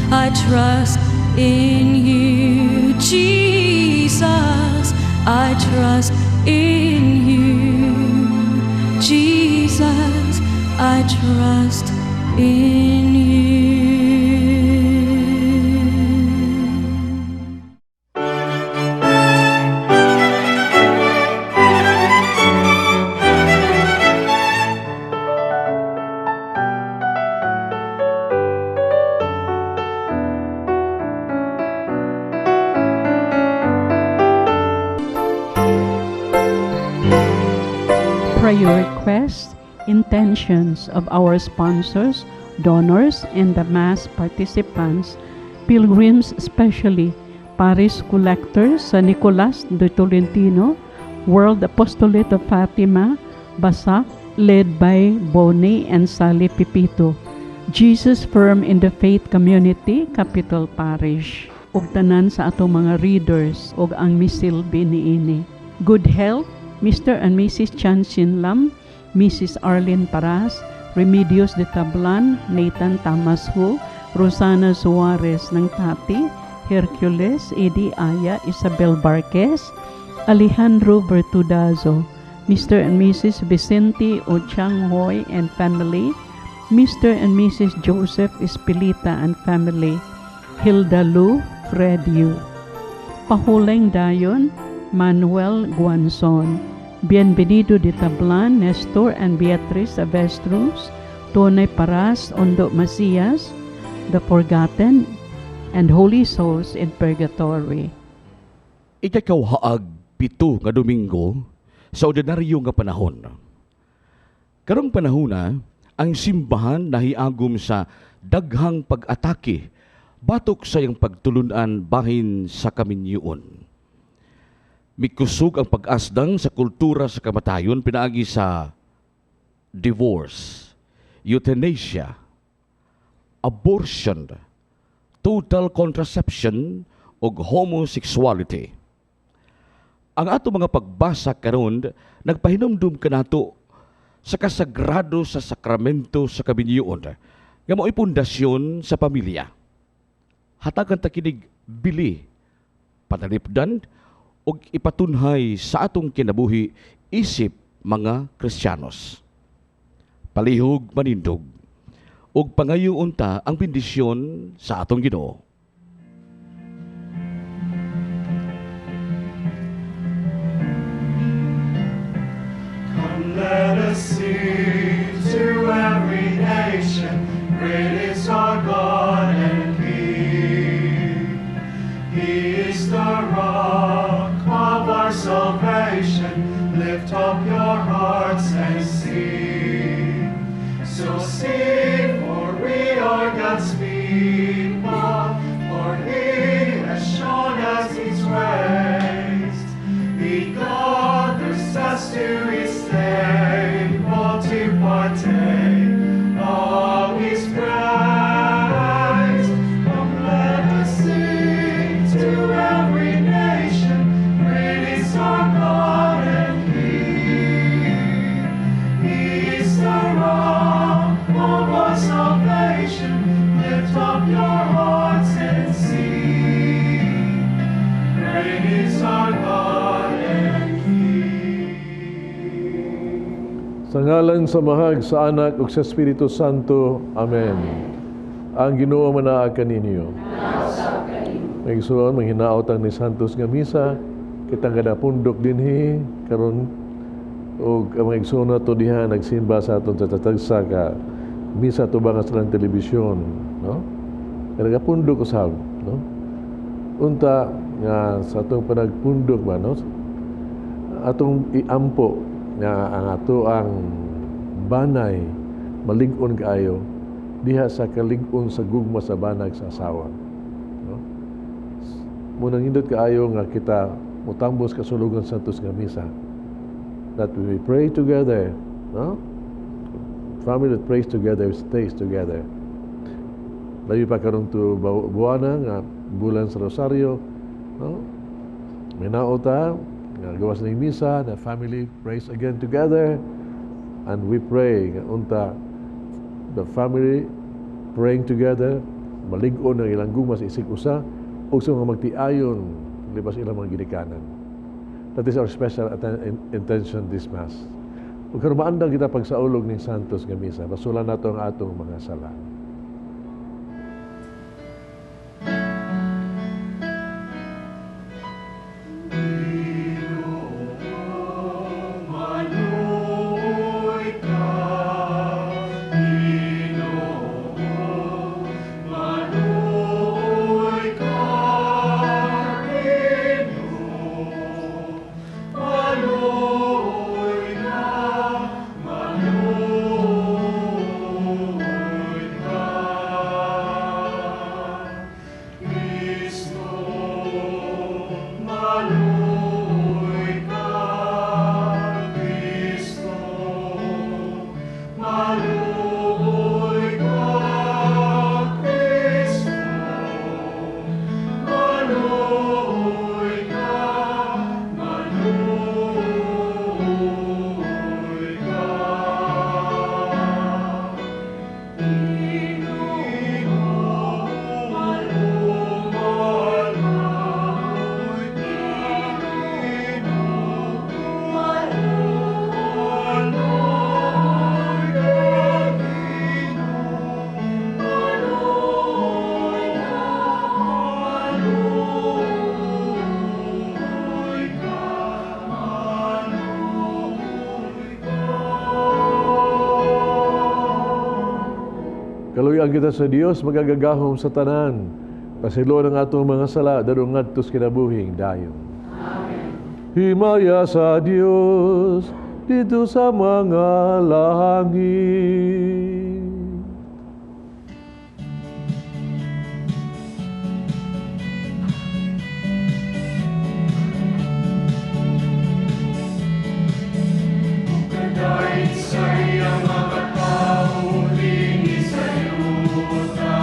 I trust in you, Jesus. I trust in you, Jesus. I trust in you. Prayer requests, intentions of our sponsors, donors, and the mass participants, pilgrims especially, parish collectors sa Nicolas de Tolentino, World Apostolate of Fatima, Basak, led by Bonnie and Sally Pipito, Jesus Firm in the Faith Community, Capital Parish, ug tanan sa ato mga readers ug ang misilbi niini. Good health, Mr. and Mrs. Chan Sin Lam, Mrs. Arlene Paras, Remedios de Tablan, Nathan Tamas Hu, Rosana Suarez ng Tati, Hercules, Eddie Aya, Isabel Barquez, Alejandro Bertudazo, Mr. and Mrs. Vicente Ochang Hoy and family, Mr. and Mrs. Joseph Espilita and family, Hilda Lu, Fred Yu. Pahuleng dayon, Manuel Guanzon, Bienvenido de Tablan, Nestor and Beatriz Avestruz, Tonay Paras, Ondo Macias, The Forgotten, and Holy Souls in Purgatory. Ikakawhaag 7 nga Domingo sa ordinaryo nga panahon. Karong panahona, ang simbahan nahiagom sa daghang pag-atake batok sa iyang pagtulunan bahin sa kaminyoon. Mikusog ang pag-asdang sa kultura sa kamatayon pinaagi sa divorce, euthanasia, abortion, total contraception o homosexuality. Ang ato mga pagbasa karon nagpahinumdum kanato sa kasagrado sa sakramento sa kaminyoon nga mao'y pundasyon sa pamilya. Hatagan ta kinig bili, panalipdan ug ipatunhay sa atong kinabuhi isip mga Kristiyanos. Palihog manindog ug pangayoon ta ang bendisyon sa atong Ginoo. Come, let us sing to every nation, great is our God and King. He is the rock of our salvation. Lift up your hearts and sing. So sing, for we are God's people, for He has shown us His ways. He gathers us to His table to partake of His praise. Come, let us sing to every nation, great is our God and King. He is the rock of our salvation. Lift up your hearts and sing. Great is our God and King. Sa ngalan sa Mahag, sa Anak, ug sa Espiritu Santo. Amen. Ang Ginoo manaa kaninyo. Maigsuon, manghinaot ni Santos nga misa, kitang kadapundok dinhi, karon ug ang maigsuon na to diha nagsimba sa aton sa tatagsa ka misa tubang sa telebisyon, no? Nagapundok usab, no? Unta nga sa atong panagpundok ba, no? Atong iampo nga ang ato ang banay malig-on kaayo diha sa kalig-on sa gugma sa banag sa asawa, no? Munang hindot kaayo nga kita mutambos kasulugan sa Santos nga misa, that we pray together, no? Family that prays together stays together. Labi pa karon to buwana nga bulan sa Rosario, no? Minaota nga gawas ng misa, the family prays again together, and we pray nga unta the family praying together, malig-on ng ilang guma sa isig usa o sa mga magtiayon libas ilang mga ginikanan. That is our special intention this Mass. Ug karon maandang kita pagsaulog ning Santos nga Misa, basulan nato ang atong mga sala. Kaluyan kita sa Dios, magagagahom sa tanan. Pasilo ng atong mga sala, darong ngadtos kinabuhing dayon. Amen. Himaya sa Dios, dito sa mga langit. Kahit sa iyang mga tao, linis sa yuta.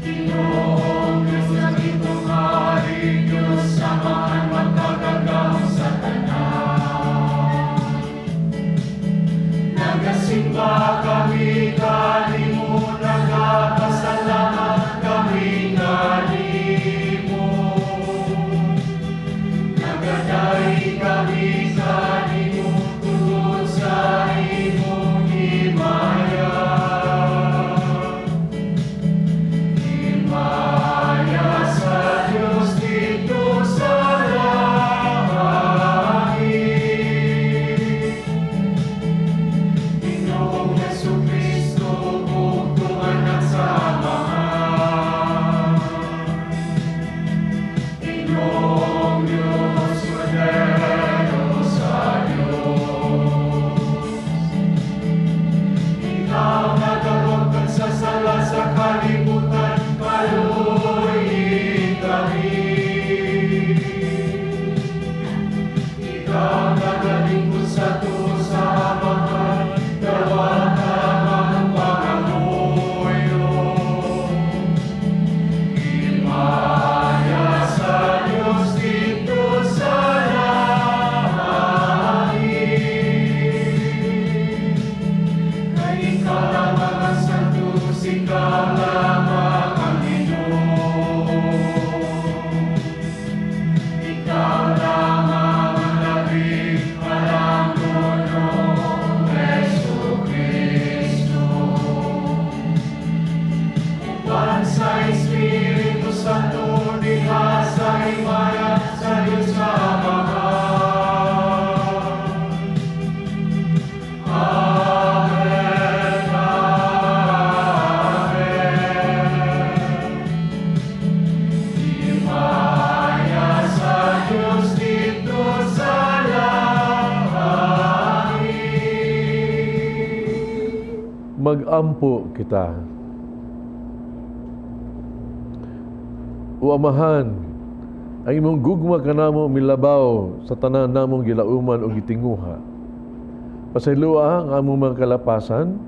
Ginoong Diyos ng itong hari, Diyos samahan magkagagahom sa tanan. Nagasimba kami kanimo, nagapasalamat kami kanimo. Nagadahi kami kanimo, tungkol sa imong himaya. Himaya sa Diyos dito sa langit. Ginoong Jesucristo, bugtong anak sa Amahan. Ginoong Diyos, Cordero sa Diyos. Ikaw nagarot nagsasala sa kalibutan, kaluoy kami. Ikaw nagalingkod sa tuwa sa Amahan, dawat ang pangamuyo. Himaya sa Diyos dito sa langit. Kay ikaw lamang ang santos, ikaw lamang ang Ginoo. Ikaw lamang ang labing parangonong Jesucristo. Uban sa Espiritu Santo, diha sa himaya sa Diyos sa Amahan. Amen, amen. Himaya sa Diyos dito sa langit. Mag-ampo kita. O Amahan, ang imong gugma kanamo milabaw sa tanan namong gilauman o gitinguha. Pasayloa ang among mga kalapasan,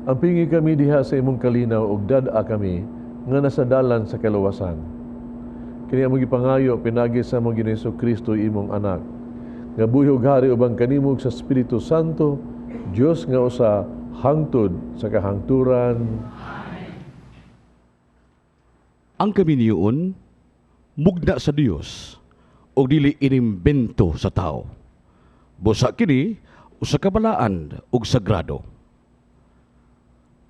ang pingi kami diha sa imong kalinaw ug dad-a kami nga nasa dalan sa kaluwasan. Kini among gipangayo pinagi sa among Ginoong Jesucristo imong anak. Nga buhi ug hari ubang kanimo sa Espiritu Santo, Dios nga usa hangtod sa kahangturan. Ang kaminiyon, mugna sa Dios o dili inimbento sa tao. Busa kini usa ka balaan ug sagrado.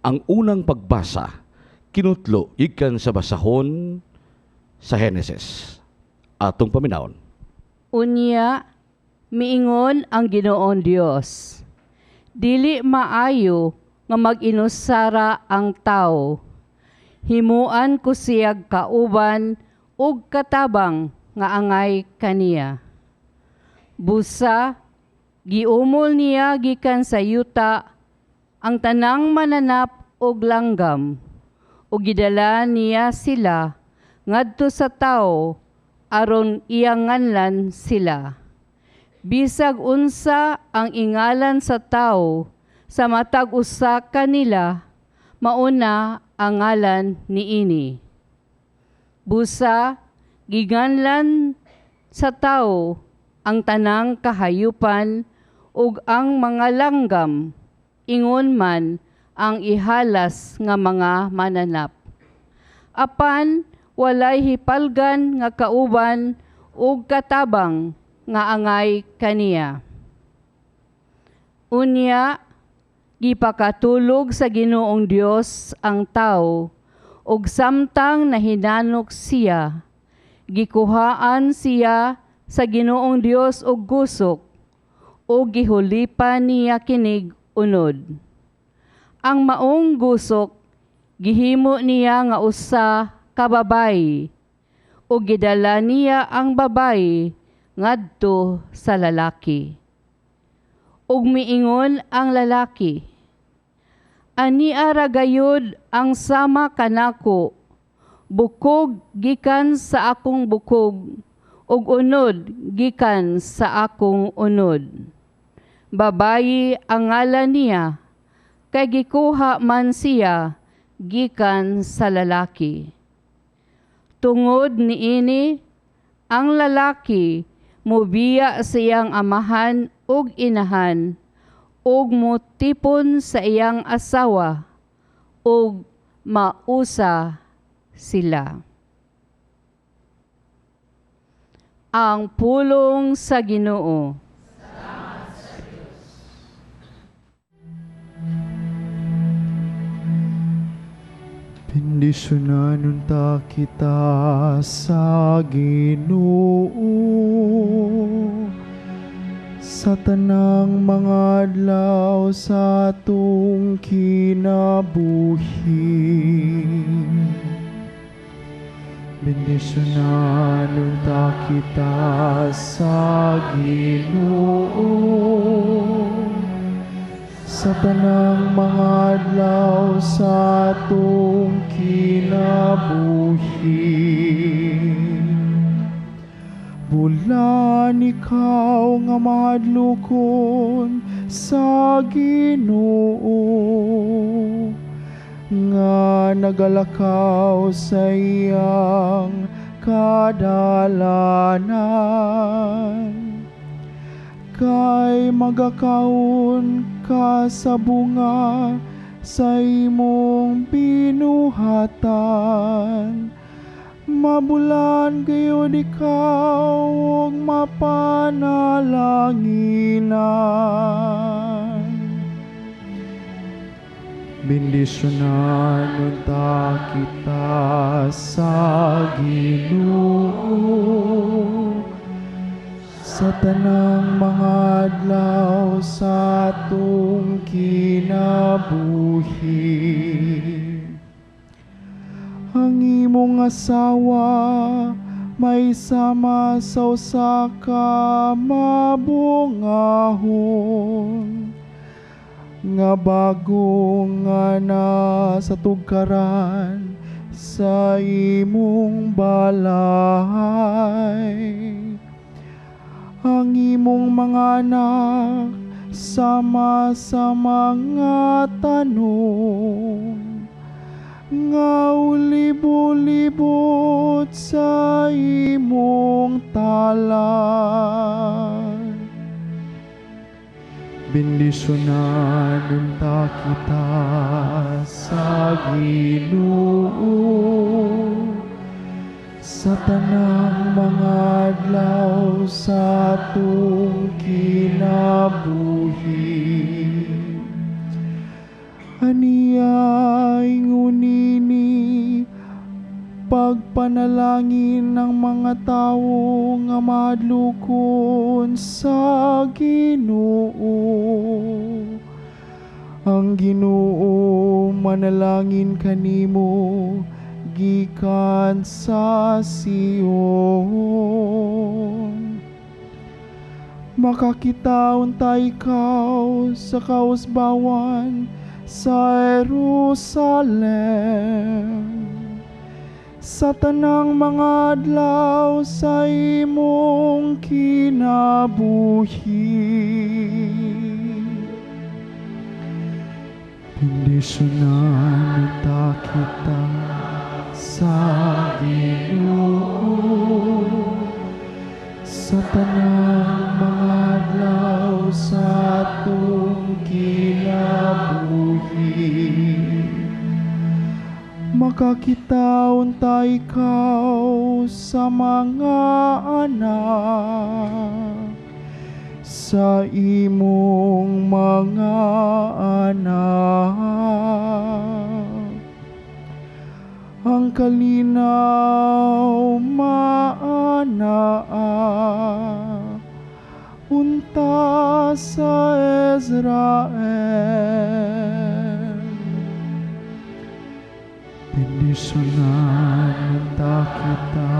Ang unang pagbasa kinutlo ikan sa basahon sa Henesis. Atong paminawon. Unya, miingon ang Ginoong Dios, dili maayo nga mag-inusara ang tao. Himuan ko siyag kauban ug katabang nga angay kaniya. Busa, giumol niya gikan sa yuta ang tanang mananap og langgam, ug gidala niya sila ngadto sa tao aron iyanganlan sila. Bisag unsa ang ingalan sa tao sa matag usa kanila, mauna ang ngalan niini. Busa, giganlan sa tao ang tanang kahayupan ug ang mga langgam, ingon man ang ihalas nga mga mananap. Apan, walay hipalgan nga kauban ug katabang nga angay kaniya. Unya, gipakatulog sa Ginoong Dios ang tao, ug samtang nahinanok siya, gikuhaan siya sa Ginoong Dios og gusok, ug gihulipan niya kinig unod. Ang maong gusok, gihimo niya nga usa ka babayi, ug gidala niya ang babayi ngadto sa lalaki. Ug miingon ang lalaki, "Ania ra gayud ang sama kanako, bukog gikan sa akong bukog, ug unod gikan sa akong unod." Babayi ang ngalan niya, kay gikuha man siya gikan sa lalaki. Tungod niini, ang lalaki mubiya sa iyang amahan ug inahan, ug mutipon sa iyang asawa, ug mausa sila. Ang pulong sa Ginoo. Bendisyonan unta kita sa Ginoo sa tanang mga adlaw sa atong kinabuhi. Bendisyonan unta kita sa Ginoo sa tanang mga adlaw sa atong kinabuhi. Bulan ikaw nga madlukon sa Ginoo, nga nagalakaw sa iyang kadalanan. Kay magakaon ka sa bunga sa imong binuhatan, mabulan gayud ikaw ug mapanalanginan. Bendisyonan unta kita sa Ginoo sa tanang mga adlaw sa atong kinabuhi. Ang imong asawa may sama sa usa ka mabungahon, nga bagong nga na sa tugkaran sa imong balay. Ang imong mga anak sama sa mga tanong, nga ulibot-libot sa imong talan. Bendisyonan unta kita sa Ginoo sa tanang mga adlaw sa atong kinabuhi. Aniya ingunini pagpanalangin ng mga tawo nga madlukon sa Ginoo. Ang Ginoo manalangin kanimo gikan sa Sion. Makakitaon ta ikaw sa kausbawan sa Jerusalem. Sa tanang mga adlaw sa imong kinabuhi. Bendisyonan ta kita sa Ginoo sa tanang mga adlaw sa atong kinabuhi. Makakitaon ta ikaw sa mga anak, sa imong mga anak. Ang kalinaw maanaa unta sa Israel. Bendisyonan ta kita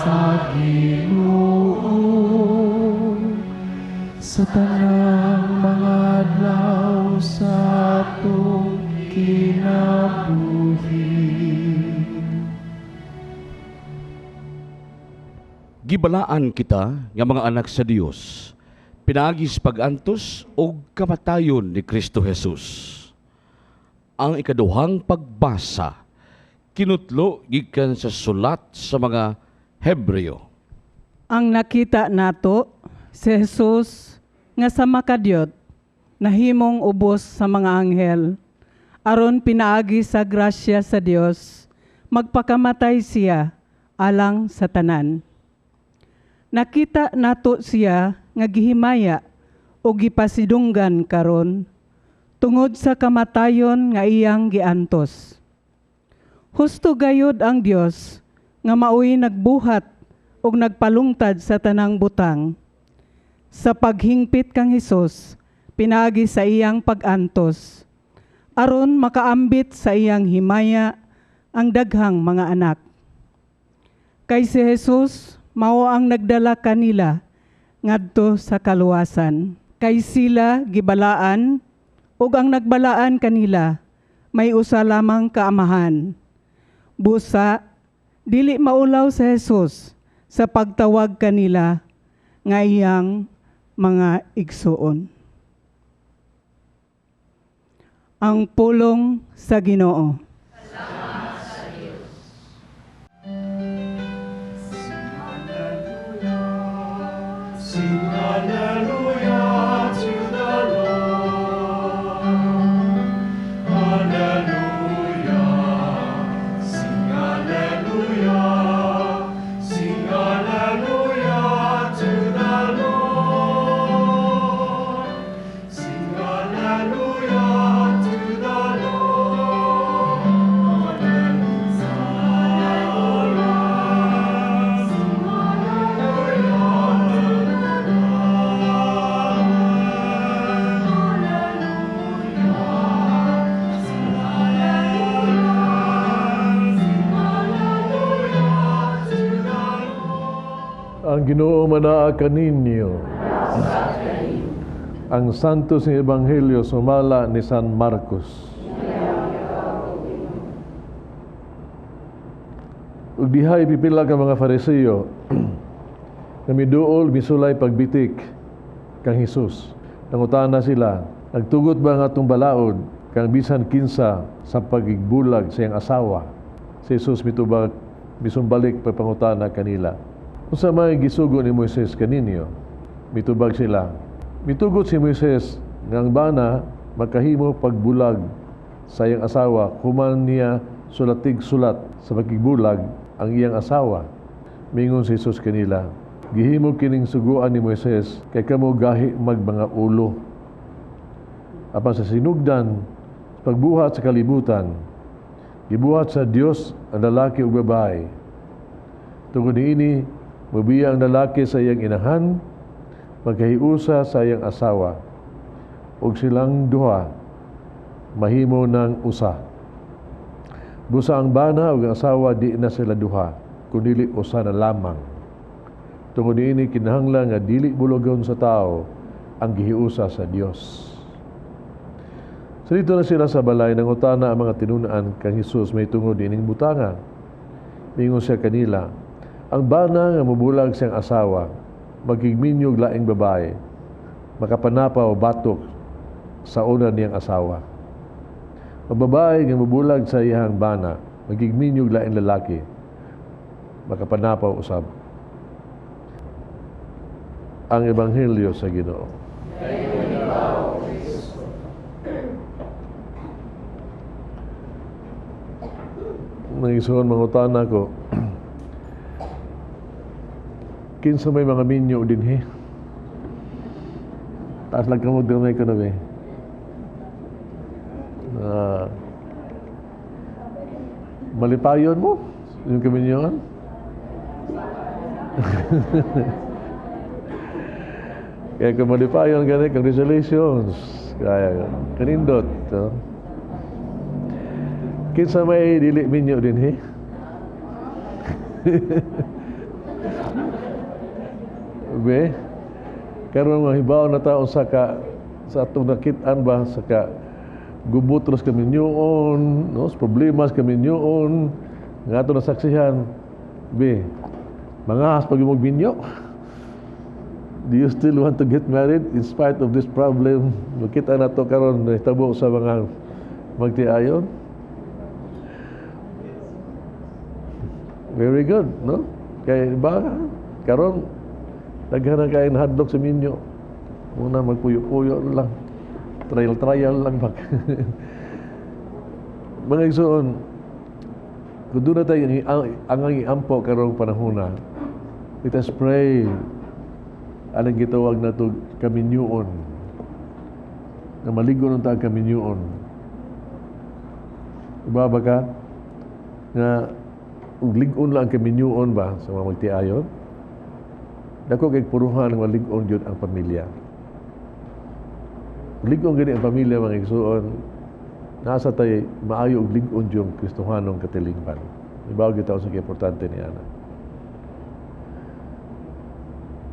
sa Ginoo sa tanang mga adlaw sa atong kinabuhi. Gibalaan kita nga mga anak sa Dios, pinagis pagantos o kamatayon ni Kristo Jesus. Ang ikaduhang pagbasa, kinutlo gikan sa sulat sa mga Hebreo. Ang nakita nato, si Jesus nga sa makadyot, nahimong ubos sa mga anghel, aron pinaagi sa grasya sa Dios, magpakamatay siya alang sa tanan. Nakita nato siya nga gihimaya o gipasidunggan karon, tungod sa kamatayon nga iyang giantos. Husto gayud ang Dios nga maoy nagbuhat ug nagpalungtad sa tanang butang. Sa paghingpit kang Hesus, pinagi sa iyang pagantos, aron makaambit sa iyang himaya ang daghang mga anak. Kay si Jesus mao ang nagdala kanila ngadto sa kaluwasan. Kay sila gibalaan ug ang nagbalaan kanila may usa lamang kaamahan. Busa, dili maulaw sa Jesus sa pagtawag kanila nga iyang mga igsuon. Ang pulong sa Ginoo. Sing hallelujah to the Lord. Hallelujah. Sing hallelujah. Sing hallelujah to the Lord. Sing hallelujah to the Lord. Ang Ginoo manaa kaninyo. Ang Santos ng Ebanghelyo sumala ni San Marcos. Ug dihay pipila ka mga Fariseo na miduol misulay pagbitik kang Hesus. Nangutana sila, nagtugot ba nga atong balaod kang bisan kinsa sa pagigbulag sa iyang asawa? Si Jesus mitubag misumbalik pagpangutana kanila. Unsa may gisugo ni Moises kaninyo? Mitubag sila. Mitugot si Moises nga ang bana makahimo pagbulag sa iyang asawa human niya sulatig sulat sa pagigbulag ang iyang asawa. Mingon si Jesus kanila, gihimo kining suguan ni Moises kay kamo gahi mag mga ulo. Apan sa sinugdan, pagbuhat sa kalibutan, gibuhat sa Dios ang lalaki ug babae. Tungod niini, mabiya ang lalaki sa iyang inahan, magkahiusa sa iyang asawa, ug silang duha mahimo ng usa. Busa ang bana ug ang asawa di na sila duha, kundi usa na lamang. Tungod niini kinahanglan nga dili bulogon sa tao ang gihiusa sa Dios. So dito na sila sa balay, nangutana ang mga tinunaan kang Jesus may tungod ining butanga. Mingon siya kanila, ang bana nga mubulag siyang asawa, magigminyog laing babae, makapanapaw batok sa una niyang asawa. Ang babae nga mubulag sa iyang bana, magigminyog laing lalaki, makapanapaw usab. Ang Ebanghelyo sa Ginoo. Nangisuon mangutana ko, kinsa may mga minyo din he? Taas lang kamot gamay ko na be. Malipayon mo? Yung kaminyoan? Kaya kung malipayon gani, congratulations. Kaya kanindot. So. Kinsa may dili minyo din he? Be, karon mga hibaw na taon sa atong nakit-an ba sa gubot ros kami nyoon, no, problemas kami nyoon, nga ato nasaksihan. Be, mga pag imong binyo. Do you still want to get married in spite of this problem? Makita na to karon nahitabo sa mga magtiayon. Very good, no? Kaya ba karon daghan kain hadlok sa minyo. Una magpuyo-puyo lang. Trial lang bak. Mga igsoon, kung doon na tayo ang ampo karong panahona, let us pray. Anong gitawag na ito kaminyoon. Na maligo ng taong kaminyoon. Iba ba ka? Nga ligon lang kaminyoon ba sa mga magtiayon? Dako kay puruhan ng maligon yun ang pamilya. Ligon gani ang pamilya mga igsoon. Nasa tayo maayo og ligon yung Kristohanong katilingban. Ibaw kita sa importante niya na.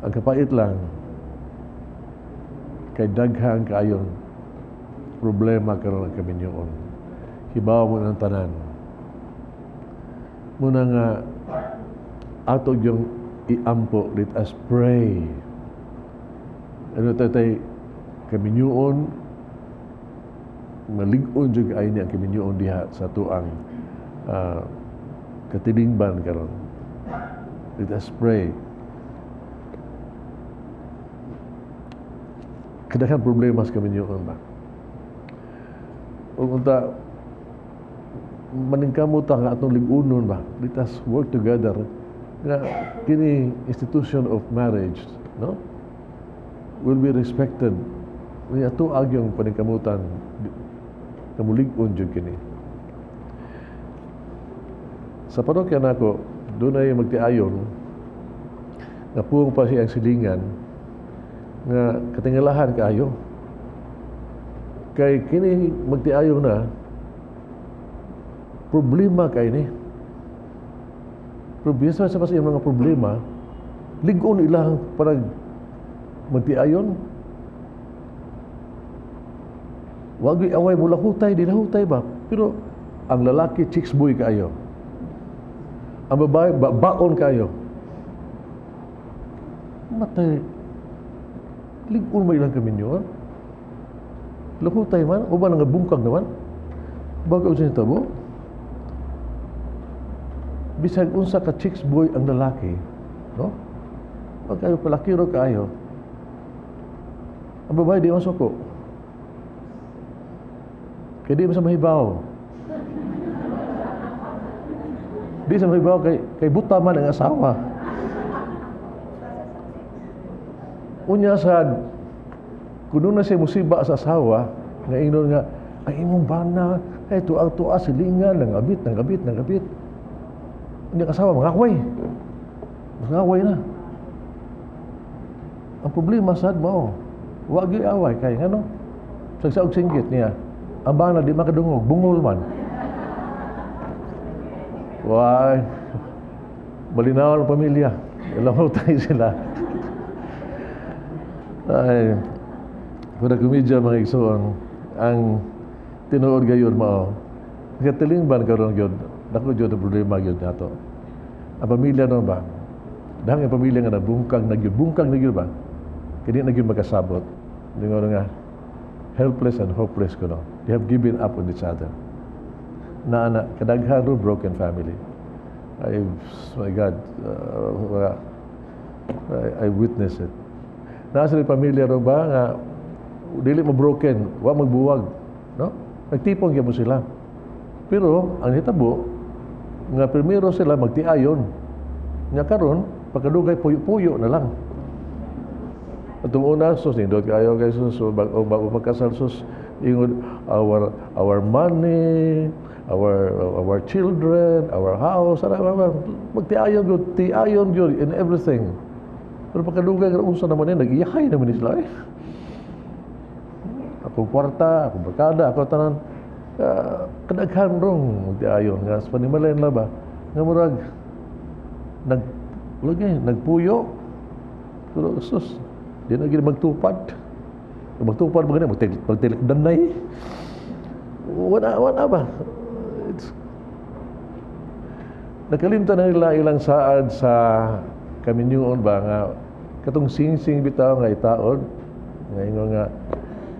Ang kapait lang kay daghang kaayon problema karon ang kaminyoon. Hibaw mo ng tanan. Muna nga ato yung iampo, let us pray. Ano tayo kaminyoon, malig-on juga ay niya kaminyoon diha sa tuang katilingban karon. Let us pray. Kadang problema sa kaminyoon ba? O unta maningkamot ang atong lig-unon ba? Let us work together. Nga kini institution of marriage, no? Will be respected. Niya to agyong paningkamutan kamulig-on jud kini. Sa parokya nako, doon ay magtiayon na puong pa siyang silingan nga katingalahan kaayo. Kay kini magtiayon na problema kay ni. Problema sa iyang mga problema, ligon ilang para magtiayon. Wag away mula hutay, di na hutay ba? Pero ang lalaki chicks boy kaayo. Ang babae baon kaayo. Matay ligon may ilang kaminyo. Lahutay man, o ba nga bungkag naman? Bago sa tabo. Bisag unsa ka chicks boy ang lalaki, no? Wag kayo palakiro kaayo. Ang babae di masuko. Kaya di mo sa mahibaw. Di sa mahibaw kay buta man ang asawa. Unya sad kuno na siya musiba sa asawa, nga ingnon nga ay imong bana ay tuang-tuwa silingan ng abit. Unya asawa mangaway na. Ang problema sad mao, wa gyud away kay ngano? Sagsa og singgit niya. Ang bana di makadungog, bungol man. Why? Malinaw ang pamilya. Alam tayo sila. Ay, kung nagkumidya mga igsoon, ang tinuod gayon mao. Katilingban karon gyud, dako gyud ang problema gyud nato. Ang pamilya no ba? Dahang ang pamilya nga nabungkag na gyud ba? Kini na gyud magkasabot. Lingon nga helpless and hopeless kuno. They have given up on each other. Na kadaghan ro broken family. My God, I witnessed it. Nasa rin pamilya ro ba nga dili mo broken, wa magbuwag, no? Nagtipon gyud mo sila. Pero ang hitabo nga primero sila magtiayon. Nya karon pagkadugay puyo-puyo na lang. Atong una sus nindot kayo kay sus bago magkasal sus ingod our money, our children, our house, magtiayon gyud in everything. Pero pagkadugay nga unsa naman nag-iyahay naman sila eh. Akong kwarta, akong barkada, ako tanan kadaghan rong magtiayon nga sa panimalayan la ba nga murag nagpuyo. Pero sus di na gid magtupad ba gani magtilikdanay wala ba. Nakalimtan na nila ilang saad sa kaminyoon ba nga katong singsing bitaw nga itaod nga ingon nga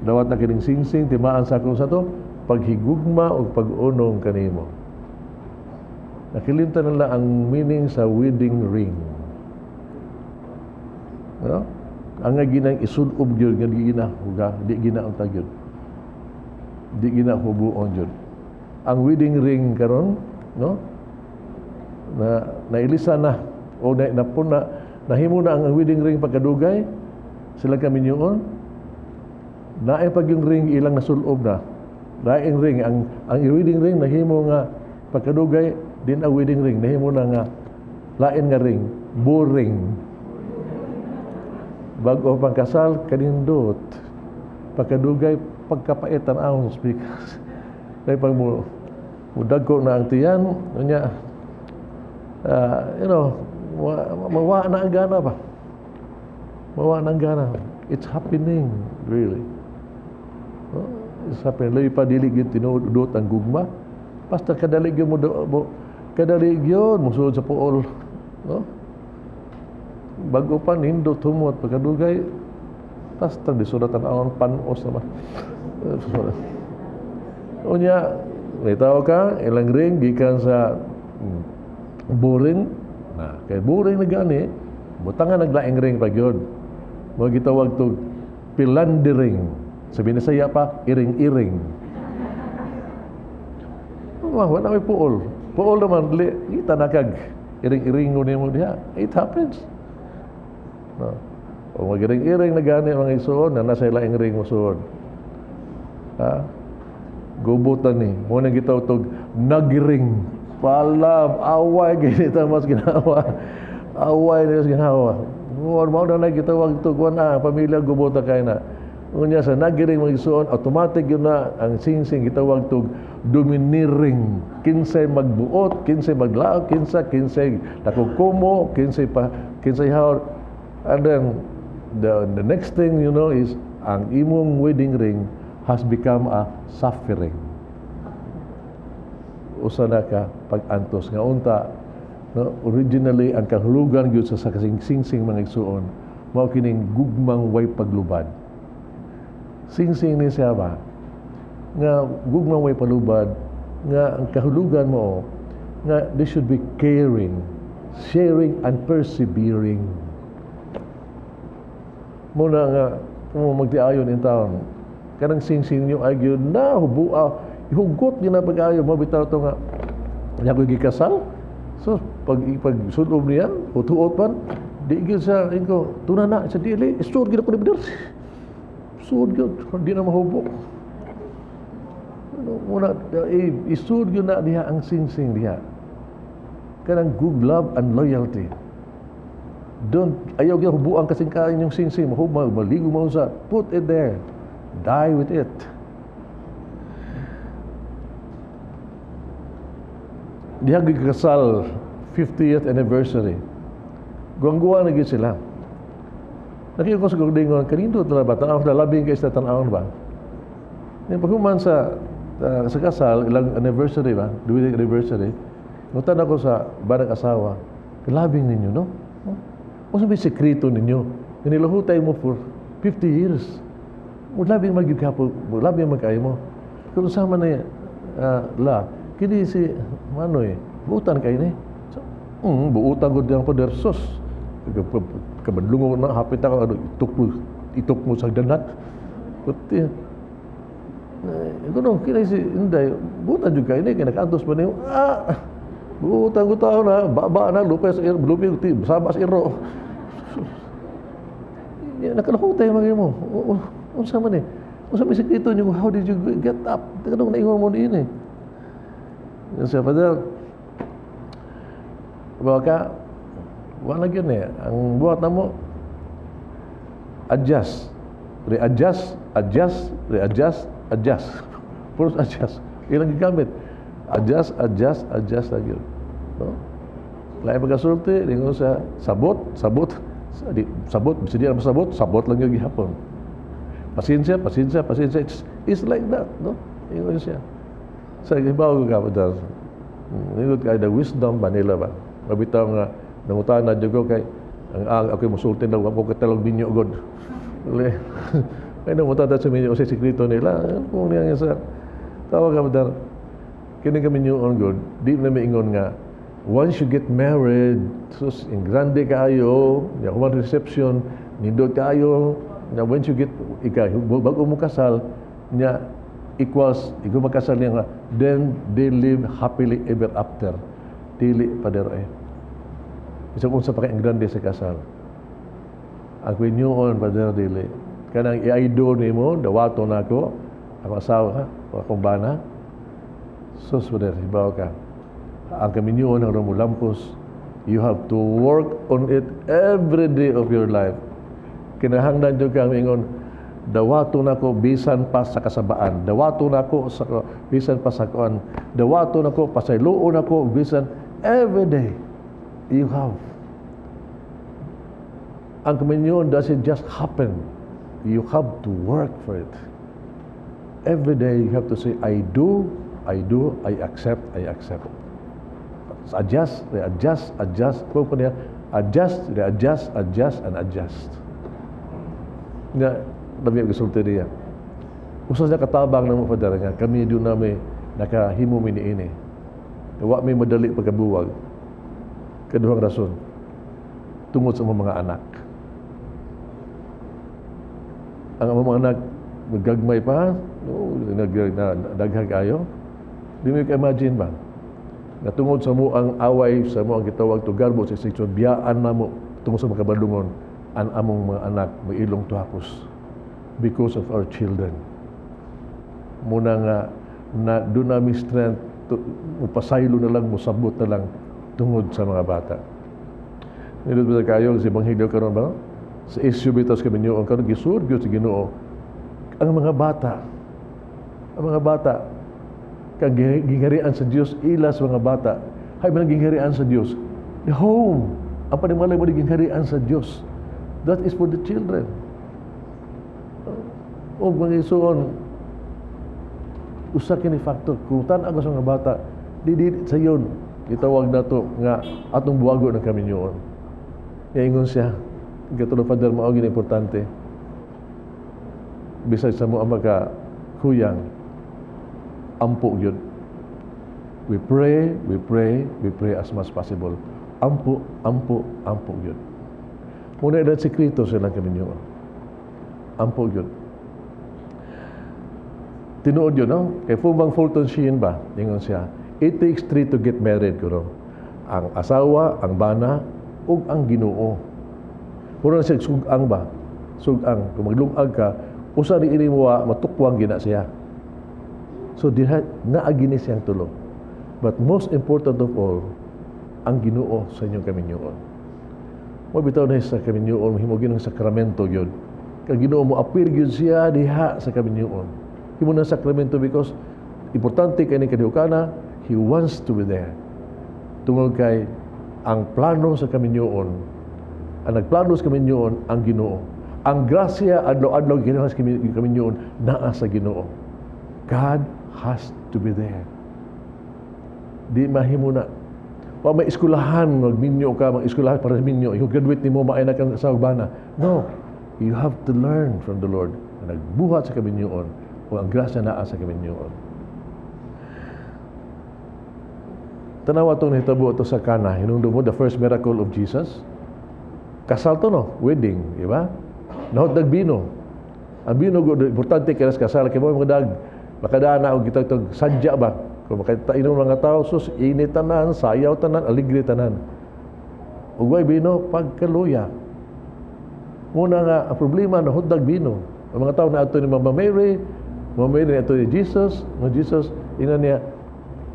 dawat na kining singsing timaan sa akong sa to paghigugma o pag-unong kanimo. Nakalimtan nila ang meaning sa wedding ring. No? Ang nga ginang isudob gyud nga di ginaunta gyud. Di ginahubuon gyud. Ang wedding ring karon, no? Nailisa na o napuna nahimo na ang wedding ring pagkadugay sila kaminyoon. Naay pag yung ring ilang nasulob na. Laing ring ang wedding ring nahimo nga pagkadugay din ang wedding ring nahimo na nga lain nga ring boring. Bago pagkasal kanindot pagkadugay pagkapaitan ang speakers. Dahil pag mudag ko na ang tiyan nya mawa na ang gana ba? Mawa na ang gana. It's happening really. It's happening. Labi pa dili gyud tinuod ang gugma. Basta kadali gyud mo musulod sa puol, no? Bago pa nindot humot pagkadugay basta disulatan ang panos naman. Unya nitaw ka ilang ring gikan sa boring na kay boring na gani butangan naglaing ring pag yun mo gitawag to pilandering sabi ni saya pa iring-iring. Wala may puol naman kita nakag iring-iring nimo diha. It happens. No. O magiring-iring na gani mga isuon na nasa laing ring musuon. Ha? Gubutan ni mo nang gitawag nagiring palab away ginita mas ginawa away niya ginawa mo na gitawag to kuan pamilya gubutan kay na unya sa nagiring mga isuon automatic yun na ang singsing gitawag to domineering kinsay magbuot kinsay maglaog kinsay nakukumo kinsay how and then the next thing you know is ang imong wedding ring has become a suffering. Usa na ka pag-antos nga unta no, originally ang kahulugan gyud sa singsing mga igsuon mao kining gugmang way paglubad. Singsing ni siya ba nga gugmang way paglubad nga ang kahulugan mo nga they should be caring, sharing and persevering. Muna nga kung magtiayon in town kanang singsing niyo ay gyud na hubua ihugot gyud na pag-ayo mo bitaw to nga nya ko gikasal So, pag sulob niya, utuot man, di gid sa inko, tuna na sa dili, isud gid ako ni Brother. Isud gid, di na mahubok. Ano, muna, isud gid na diha ang singsing diha. Kanang good love and loyalty. Ayaw gid hubuan kasing kain yung singsing, maligo mo sa, put it there. Die with it. Diha gid kasal 50th anniversary. Guwang-guwang na gid sila. Nakita ko sa gudingon, kanindo talaga ba? Tanaw na labing kayo sa tanawon ba? Yung pagkuman sa kasal, ilang anniversary ba? Duwing anniversary. Nutan ako sa barang asawa, labing ninyo, no? O sa may sekreto ninyo, nilahutay mo for 50 years. Labing magigkapo, labing magkayo mo. Kung sama na kini si Manoy, buutan kayo ni. Buutan ko diyang poder, sos. Kabadlungo na, hapit ako, itok mo sa danat. Kuti, ito nung, kini si Inday, buutan juga ini, kaya nakaantos pa niyo, buutan ko tao na, baba na, lupa sa iro, sama sa iro. Nakalakotay mga mo. Unsa man eh. Unsa may sekreto niyo, how did you get up? Tanong na ingon mo din eh. Yan siya, Father, baka, wala yun eh. Ang buhat na mo, adjust. Readjust, adjust, readjust, adjust. Puro adjust. Ilang gigamit. Adjust, adjust, adjust lagi yun. No? Lain pagkasulti, lingon sa sabot, bisa dia sabot lang yung gihapon. Pasensya. It's like that, no? Ingon siya. Sa ibaw ko ka, Padre. Ingon kay the wisdom ba nila ba? Mabitaw nga, nangutaan na dyan ko kay, ako'y musultin lang, ako katalog binyo god. Kaya nangutaan na sa minyo, sa sekreto nila, kung niya sa, tawag ka, Padre. Kini kami nyo on god, di na may ingon nga, once you get married, sus, in grande kayo, ya kuman reception, nindot kayo, na once you get, bago mo kasal, niya, equals, ikaw magkasal niya nga, then they live happily ever after. Dili pa dero eh. Isang kung sa ang grande sa kasal. Ang kwenyoon pa dero dili. Kanang i-idol ni mo, dawato na ako, ang asawa, akong bana, sus pa dero, ibaw ka. Ang kaminyoon ng Romulampos, you have to work on it every day of your life. Kinahanglan dyan kang ingon, dawato na ko bisan pa sa kasabaan. Dawato na ko bisan pa sa kuan. Dawato na ko pasayloon na ko bisan every day. You have. Ang kaminyoon doesn't just happen. You have to work for it. Every day you have to say, I do, I accept, I accept. Adjust, readjust, adjust. Kung niya, adjust, readjust, adjust, and adjust. Nga, nabi ang kasulti niya. Usas niya katabang na mo, Father, nga, kami doon namin nakahimo ini. Wa may madali pagkabuwag. Kaduhang rason, tungod sa mga anak. Ang mga anak, magagmay pa, nagdaghag kayo. Di mo imagine ba? Na tungod sa mo ang away, sa mo ang gitawag to garbo sa seksyon, biyaan na mo tungod sa makabadungon, ang among mga anak, may ilong tuhapos. Because of our children. Muna nga, na doon namin strength, upasaylo na lang, musabot na lang, tungod sa mga bata. Nilod ba kayo, sa Ebanghelyo karon ba? Sa issue bitas kami niyo, ang karon gisurgyo sa Ginoo, ang mga bata, kang gingharian sa Dios, ilas mga bata, hay man gingharian sa Dios. The home, ang panimalay mo gingharian sa Dios. That is for the children. O mga isuon, usa kini factor, kung tan-ang sa mga bata, di sa yun, itawag na to nga atong buwago ng kaminyoon. Ingon siya, gatulad Father, maogin importante. Bisay sa mo ang magkakuyang, ampo yun. We pray as much possible. Ampo yun. Muna ilan sekreto silang kaminyoon. Ampo yun. Tinuod yun, no? Kay Fubang Fulton Sheen ba? Ingon siya, it takes 3 to get married, kuro. ang asawa, ang bana, ug ang Ginoo. Mura siya sugang ba? Sugang. Kung maglungag ka, usa rin ini mo matukwang gina siya. So diha naagini siyang tulo. But most important of all, ang Ginoo sa inyong kaminyoon. Mo bitaw na sa kaminyoon, himugin ng sakramento gyud. Kag Ginoo mo appear gyud siya diha sa kaminyoon. Himo na sakramento because importante kay ni kadihukana, He wants to be there. Tungod kay ang plano sa kaminyoon, ang nagplano sa kaminyoon ang Ginoo. Ang grasya adlaw-adlaw ginawa sa kaminyoon naa sa Ginoo. God has to be there. Di mahimo na. O may eskwelahan, magminyo ka, mag-eskwelahan para sa minyo. Yung graduate ni mo, maaina kang sa urbana. No. You have to learn from the Lord na nagbuhat sa kaminyoon o ang grasya naa sa kaminyoon. Tanawa itong nahitabo ito sa Kana. Hinungdo mo, the first miracle of Jesus. Kasal to, no? Wedding, di ba? Nahotdag bino. Ang bino, importante kaya sa kasal. Kaya mo mga dag, makadaan na kita itong sadya ba? Kung makainom mga tao, sus, init tanan, sayaw tanan, aligre tanan. Ugway bino, pagkaluya. Muna nga, ang problema, nahotdag bino. Ang mga tao na ito ni Mama Mary na ito ni Jesus, ina niya,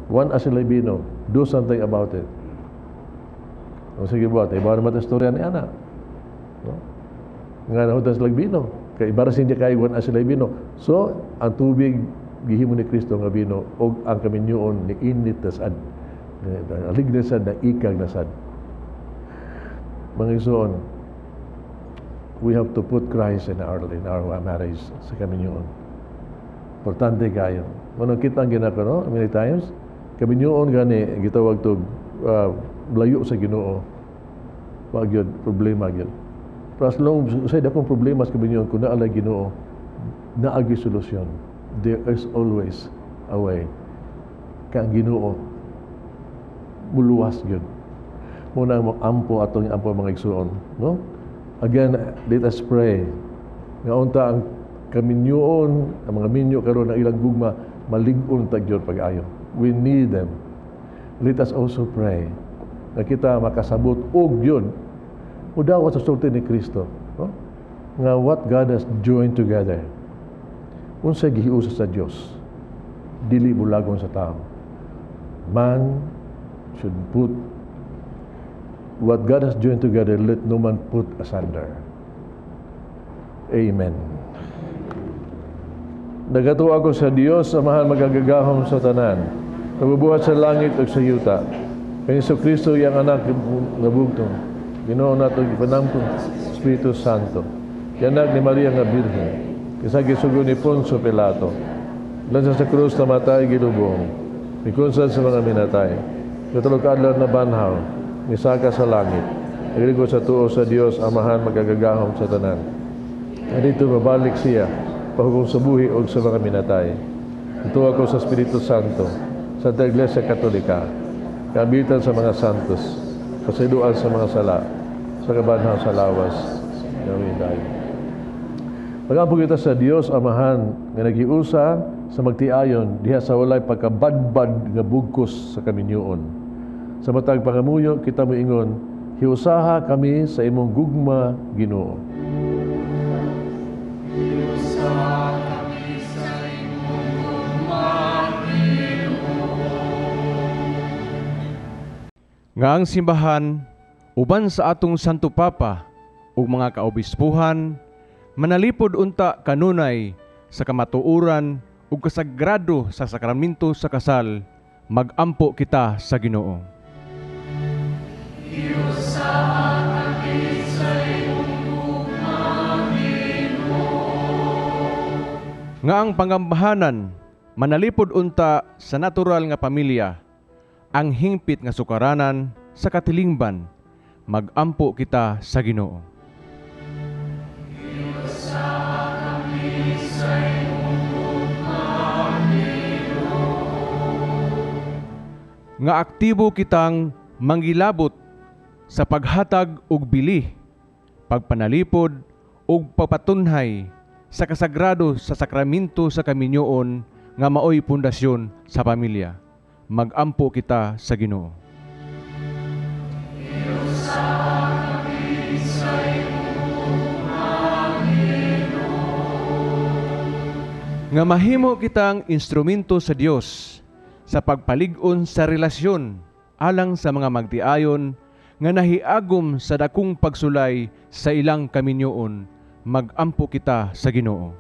one asilay bino. Do something about it. O sige buhat, iba naman ang storya ni Ana. No? Nga nahutas lang bino. Kaya ibarasin niya kayo one asilay bino. So, ang tubig, gihimo ni Kristo nga bino, o ang kaminyoon ni init na sad. Alig na sad, na ikag na sad. Mga isuon, we have to put Christ in our marriage sa kaminyoon. Importante kayo. Manong kita ang ginako, no? Many times, kaminyoon gani gitawag to layo sa Ginoo. Wag yun, problema yun. Pero as long say dakong problema sa kaminyoon kun naa Ginoo, naagi solusyon. There is always a way. Kang Ginoo muluwas yun. Muna mo ampo atong ampo mga igsuon, no? Again, let us pray. Nga unta ang kaminyoon, ang mga minyo karon ang ilang gugma malig-on tagyon pag-ayo. We need them. Let us also pray na kita makasabot og yun udawat sa sulti ni Kristo, no? Nga what God has joined together unsa gihiusa sa Dios dili bulagon sa tao. Man should put what God has joined together, let no man put asunder. Amen. Nagatuo ako sa Dios, Amahan magagagahom sa tanan, nabubuhat sa langit ug sa yuta. Kay Kristo yang anak nabugtong, Ginoo nato ipanamtong Espiritu Santo. Yanak ni Maria nga Birhen, kisa gisugo ni Poncio Pilato. Lansa sa krus namatay gilubong, mikunsad sa mga minatay. Katulog adlaw na banhaw, misaka sa langit. Nagligo sa tuo sa Dios, Amahan magagagahom sa tanan. Adito babalik siya pahugong sa buhi o sa mga minatay. Ito ako sa Espiritu Santo, sa Iglesia Katolika, kabitan sa mga santos, kasayduan sa mga sala, sa kabanhaw sa lawas, gawin tayo. Pag-ampo kita sa Dios, Amahan, nga nagiusa sa magtiayon, diha sa walay pagkabadbad nga bugkos sa kaminyoon. Sa matag pangamuyo, kita mo ingon, hiusaha kami sa imong gugma, Ginoo. Nga ang simbahan, uban sa atong Santo Papa ug mga kaobispuhan, manalipod unta kanunay sa kamatuoran ug kasagrado sa sakramento sa kasal, mag-ampo kita sa Ginoo. Nga ang pangambahanan, manalipod unta sa natural nga pamilya, ang hingpit nga sukaranan sa katilingban, mag-ampo kita sa Ginoo. Nga aktibo kitang manggilabot sa paghatag og bili, pagpanalipod ug papatunhay sa kasagrado sa sakramento sa kaminyoon nga maoy pundasyon sa pamilya. Mag-ampo kita sa Ginoo. nga mahimo kitang instrumento sa Dios sa pagpalig-on sa relasyon alang sa mga magtiayon nga nahiagom sa dakong pagsulay sa ilang kaminyoon. Magampo kita sa Ginoo.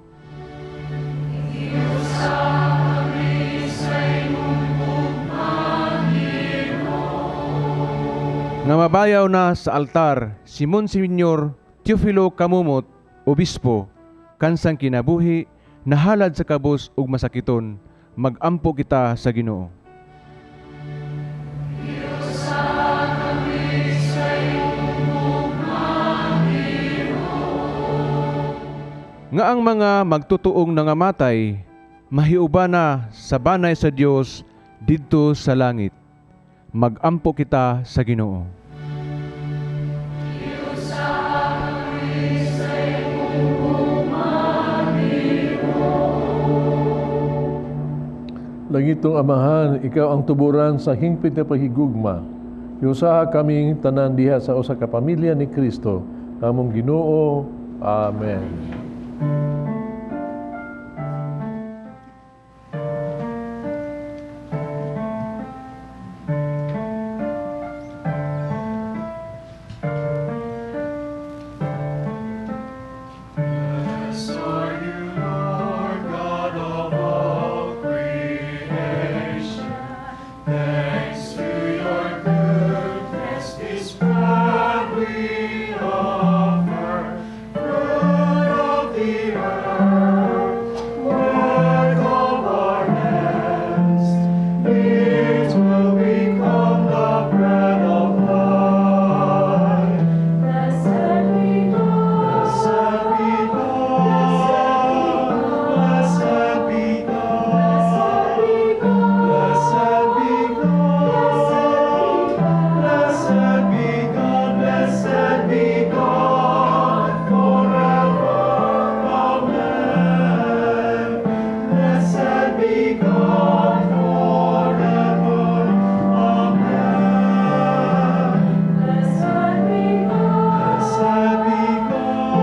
Nga mabayaw na sa altar si Monsignor Teofilo Camumot, Obispo, kansang kinabuhi, nahalad sa kabos ug masakiton. Magampo kita sa Ginoo. Nga ang mga magtutuong nangamatay, mahiuba na sa banay sa Dios didto sa langit. Magampo kita sa Ginoo. Langitong Amahan, ikaw ang tuburan sa hingpit na pahigugma. Yusaha kaming tanan diha sa usa ka pamilya ni Kristo. Among Ginoo. Amen. Blessed are you, Lord God of all creation. Thanks to your goodness, this bread we offer, fruit of the earth, work of our hands. It will become the bread of life. Blessed be God. Blessed be God. Blessed be God. Blessed be God. Blessed be God. Blessed be God forever. Amen. Blessed be God forever. Amen. Blessed be God. Blessed be God.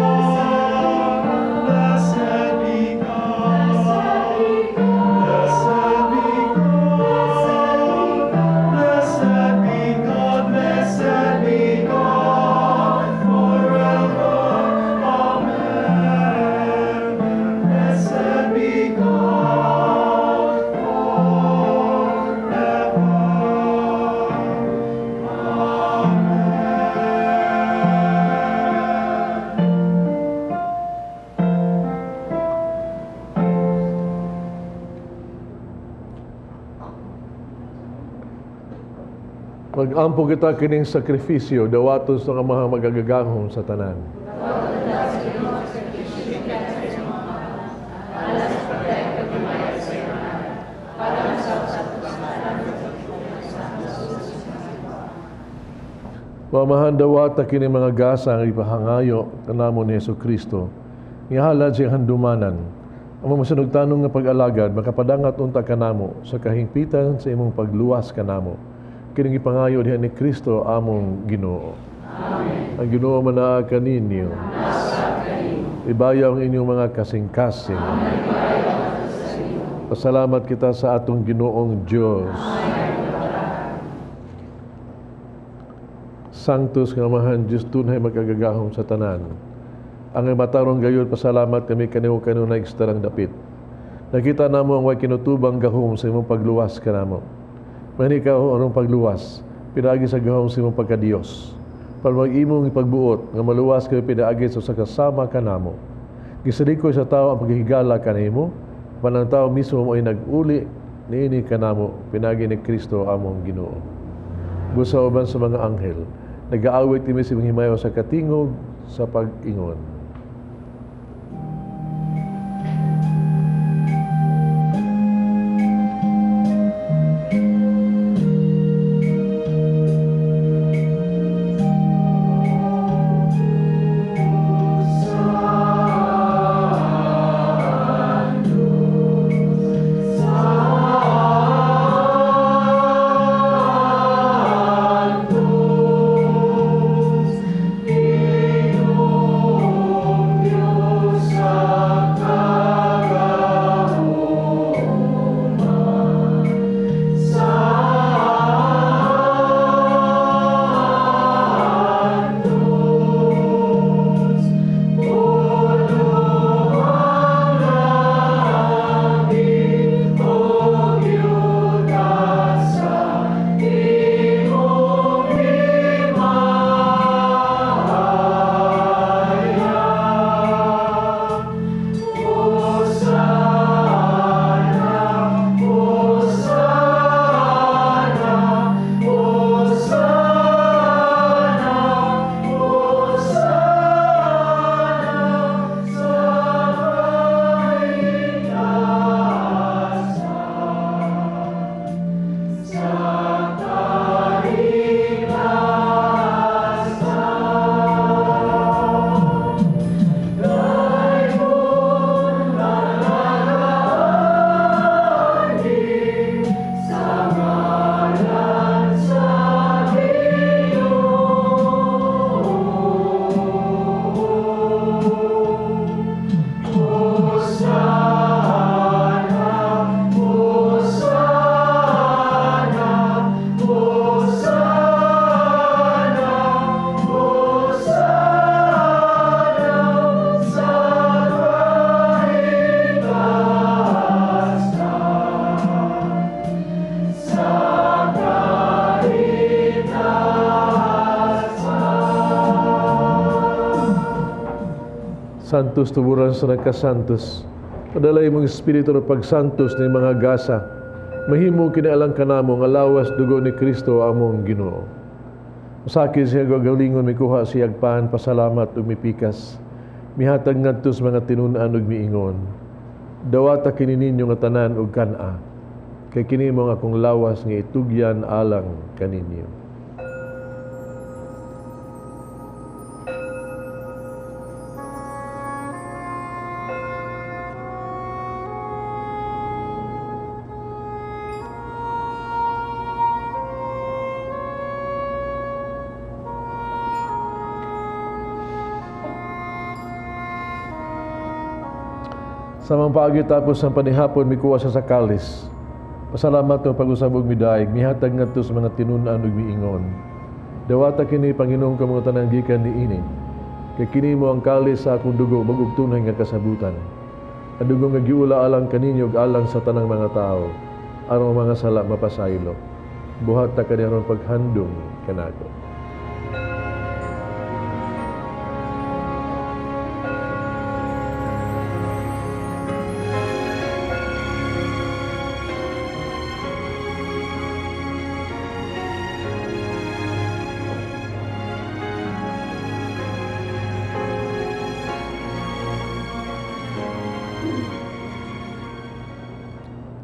Blessed be God. Blessed be God. Blessed be God. Blessed be God forever. Amen. Blessed be God Magampo kita kining sakrifisyo, dawatos ng mga magagagahom sa tanan. Mamahan dawata kining mga gasa ang ipahangayo kanamo ni Jesucristo. Ihalad siyang handumanan. Ang mamasunod tanong nga pag-alagad, makapadangat unta kanamo sa kahingpitan sa imong pagluwas kanamo. Kining ipangayo diha ni Kristo among Ginoo. Amen. Ang Ginoo manaa kaninyo. Ibayaw ang inyong mga kasing-kasing. Pasalamat kita sa atong Ginoong Diyos. Sanctus nga Amahan Diyos tunay magkagagahom sa tanan. Ang matarong gayon pasalamat kami kaniwo-kanunay ekstarang dapit. Nakita namo ang way kinutubang gahom sa imong pagluwas kanamo. Man ikaw anong pagluwas, pinaagi sa gahom sa imong pagka-Dios. Para mag-imong ipagbuot nga maluwas kayo pinaagi sa kasama kanamo. Gisadiko sa tao ang paghigala kanimo, panang tao mismo mo ay nag-uli niini kanamo pinagi ni Kristo among Ginoo. Busa uban sa mga anghel, nag-aawit imi sa himayo sa katingog sa pag-ingon. Santo, Santos tuburan sa nagkasantos. Padalay mong espiritu ng pagsantos ni mga gasa. Mahimo kinaalang kanamo nga lawas dugo ni Kristo among Ginoo. Usaki siya gagalingon mikuha siyag paan pasalamat ug mipikas. Mihatag ngadto sa mga tinunan ug miingon. Dawata kini ninyo nga tanan ug kana. Kay kini mo nga akong lawas nga itugyan alang kaninyo. Sa mga paagi tapos ng panihapon, mikuha sa kalis. Pasalamat ng pag-usabog midaig, mihatag ngadto sa mga tinunan ug miingon. Dawata kini Panginoong kamong tanang gikan niini. Kay kini mo ang kalis sa akong dugo bagog tunay nga kasabutan. Ang dugo nga giula alang kaninyo ug alang sa tanang mga tao. Aron mga sala mapasaylo. Buhat ta kaniron paghandom kanako.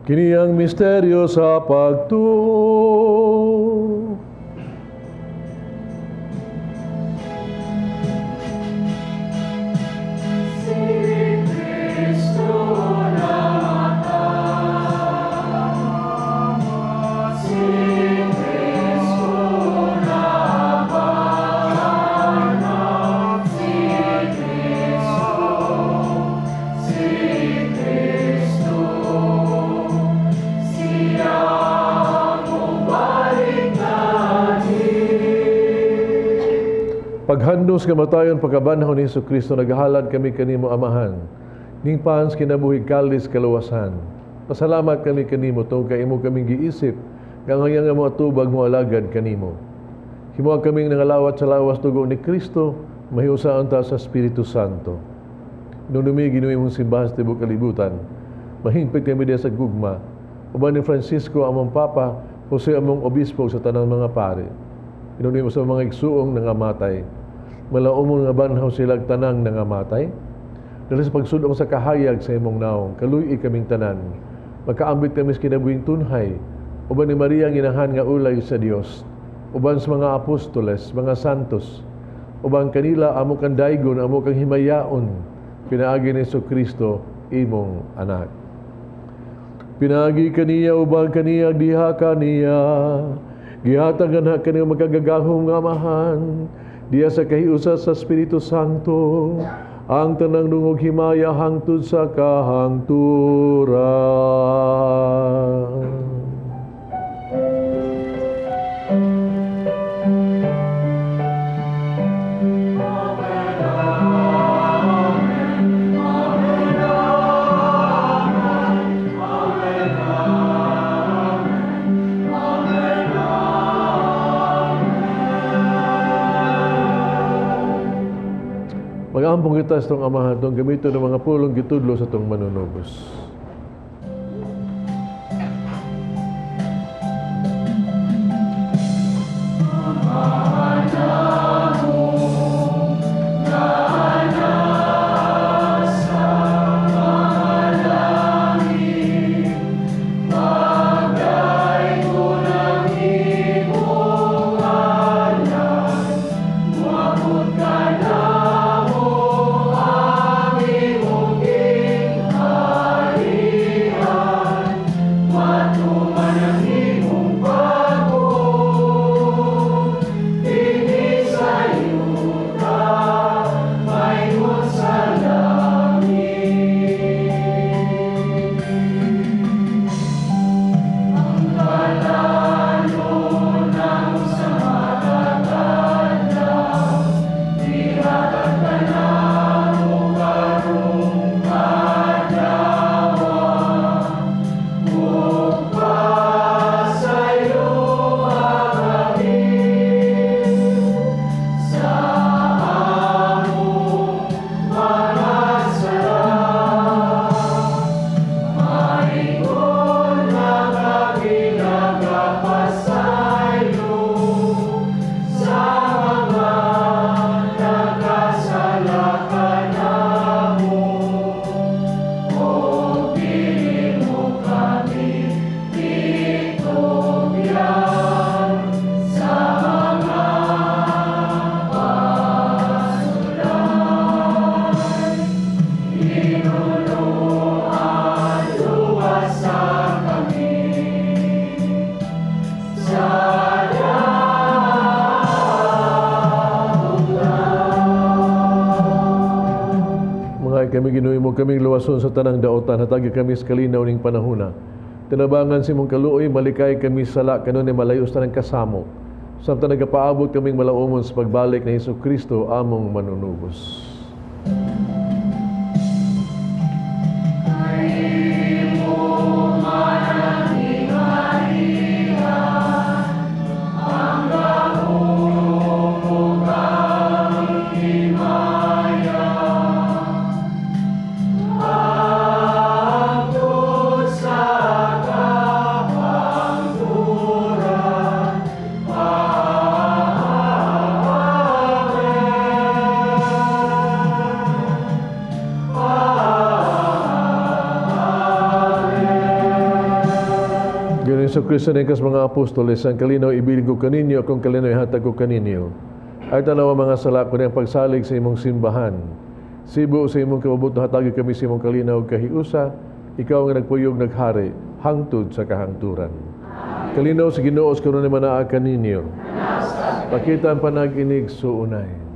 Kini ang misteryo sa pagtuo. Paghandom sa kamatayon pagkabanhaw ni Jesucristo, naghalad kami kanimo amahan. Ning pans kinabuhi kalis kaluwasan. Pasalamat kami kanimo tungod kay imo kaming giisip nga ngayon nga mo atubag mo alagad kanimo. Himuha kaming nangalawat sa lawas dugo ni Kristo, mahiusaon ta sa Espiritu Santo. Nung dumigi imong simbahan sa tibuok kalibutan, mahingpit kami diya sa gugma. Uban ni Francisco among Papa, Jose among Obispo sa tanang mga pare. Inunimo sa mga igsuong nangamatay. Malaumon nga banhaw sila tanang nangamatay. Dahil sa pagsudong sa kahayag sa imong naong, kaluy kaming tanan. Magkaambit kami sa kinabuhing tunhay. Uban ni Maria ang inahan nga ulay sa Dios. Uban sa mga apostoles, mga santos. Uban kanila amo kang daygon, amo kang himayaon. Pinaagi ni Jesucristo imong anak. Pinaagi kaniya ubang kaniya diha kaniya. Gihatag na kaniya magkagagahong nga amahan. Diya sa kahiusa sa Espiritu Santo, ang tanang dungog himaya hangtod sa kahangturan. Mag-ampong kita sa itong amahan, itong gamito ng mga pulong gitudlo sa itong manunubos. Amen. mo kaming luwason sa tanang daotan, hatagi kami sa kalinaw ning panahuna. Tinabangan si mong kaluoy, malikay kami sala, kanunay malayos tanang kasamo. Samtang nagapaabot kaming malaumon sa pagbalik na Hesus Kristo, among manunubos. Sa Kristo nikas mga apostoles, ang kalinaw ibilig ko kaninyo, akong kalinaw ihatag ko kaninyo. Ay tanaw ang mga sala ko niyang pagsalig sa imong simbahan. Sibo sa imong kabubuto, hatagi kami sa imong kalinaw kahiusa, ikaw ang nagpuyog naghari, hangtod sa kahangturan. Kalinaw sa Ginoo sa kanunay manaa kaninyo. Pakita ang panag-inig suunay.